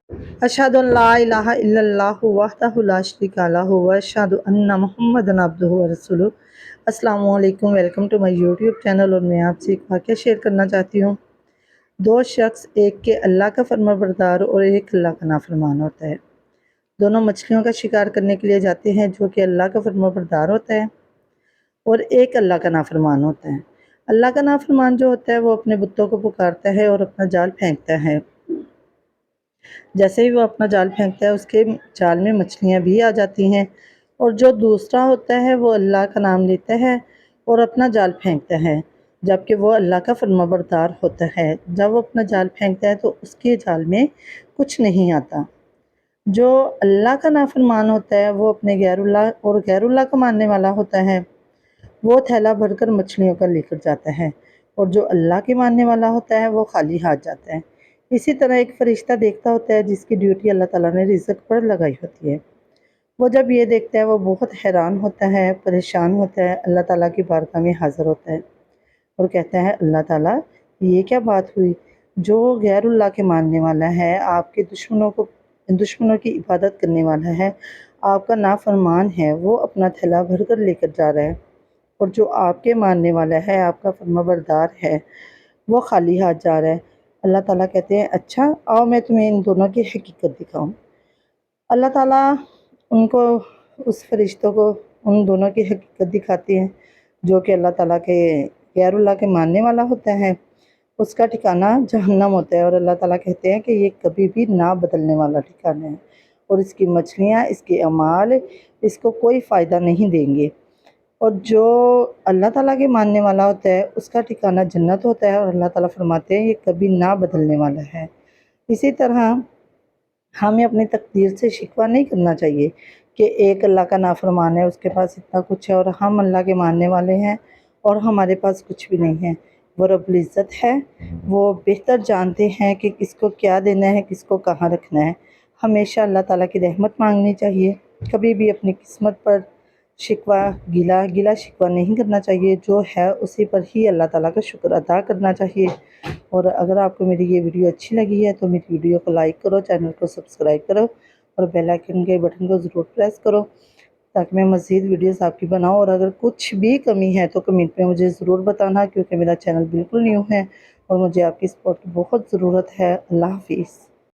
अशहदु अल्ला इलाहा इल्लल्लाहु वहदहु ला शरीका लहु व अशहदु अन्ना मुहम्मदन अब्दुहु व रसूलुहु। अस्सलामु अलैकुम, welcome to my YouTube channel. और मैं आपसे एक वाक़या शेयर करना चाहती हूँ। दो शख्स, एक के अल्लाह का फरमाबरदार और एक अल्लाह का नाफरमान होता है। दोनों मछलियों का शिकार करने के लिए जाते हैं, जो कि अल्लाह का फरमाबरदार होता है और एक अल्लाह का नाफरमान होता है। अल्लाह का नाफरमान जो होता है वो अपने बुतों को पुकारता है और अपना जाल फेंकता है। जैसे ही वो अपना जाल फेंकता है, उसके जाल में मछलियाँ भी आ जाती हैं। और जो दूसरा होता है वो अल्लाह का नाम लेता है और अपना जाल फेंकता है, जबकि वो अल्लाह का फरमाबरदार होता है। जब वो अपना जाल फेंकता है तो उसके जाल में कुछ नहीं आता। जो अल्लाह का नाफरमान होता है वो अपने गैरुल्लाह को मानने वाला होता है, वो थैला भरकर मछलियों का लेकर जाता है। और जो अल्लाह के मानने वाला होता है वो खाली हाथ जाता है। इसी तरह एक फरिश्ता देखता होता है जिसकी ड्यूटी अल्लाह ताला ने रिज़्क पर लगाई होती है। वो जब ये देखता है वो बहुत हैरान होता है, परेशान होता है, अल्लाह ताला की बारगाह में हाज़िर होता है और कहता है, अल्लाह ताला, ये क्या बात हुई? जो गैरुल्लाह के मानने वाला है, आपके दुश्मनों की इबादत करने वाला है, आपका नाफरमान है, वो अपना थैला भर कर लेकर जा रहा है। और जो आपके मानने वाला है, आपका फरमाबरदार है, वो खाली हाथ जा रहा है। अल्लाह ताला कहते हैं, अच्छा आओ मैं तुम्हें इन दोनों की हकीकत दिखाऊं। अल्लाह ताला उनको, उस फरिश्तों को, उन दोनों की हकीकत दिखाते हैं। जो कि अल्लाह ताला के गैरुल्लाह के मानने वाला होता है, उसका ठिकाना जहन्नम होता है। और अल्लाह ताला कहते हैं कि ये कभी भी ना बदलने वाला ठिकाना है और इसकी मछलियाँ, इसके अमाल इसको कोई फ़ायदा नहीं देंगे। और जो अल्लाह ताला के मानने वाला होता है उसका ठिकाना जन्नत होता है और अल्लाह ताला फरमाते हैं ये कभी ना बदलने वाला है। इसी तरह हमें अपनी तकदीर से शिकवा नहीं करना चाहिए कि एक अल्लाह का नाफरमान है, उसके पास इतना कुछ है और हम अल्लाह के मानने वाले हैं और हमारे पास कुछ भी नहीं है। वो रब्बुल इज़्ज़त है, वो बेहतर जानते हैं कि किसको क्या देना है, किसको कहाँ रखना है। हमेशा अल्लाह ताला की रहमत मांगनी चाहिए, कभी भी अपनी किस्मत पर गिला शिकवा नहीं करना चाहिए। जो है उसी पर ही अल्लाह ताला का शुक्र अदा करना चाहिए। और अगर आपको मेरी ये वीडियो अच्छी लगी है तो मेरी वीडियो को लाइक करो, चैनल को सब्सक्राइब करो और बेल आइकन के बटन को ज़रूर प्रेस करो, ताकि मैं मज़ीद वीडियोस आपकी बनाऊं। और अगर कुछ भी कमी है तो कमेंट में मुझे ज़रूर बताना, क्योंकि मेरा चैनल बिल्कुल न्यू है और मुझे आपकी सपोर्ट की बहुत ज़रूरत है। अल्लाह हाफिज़।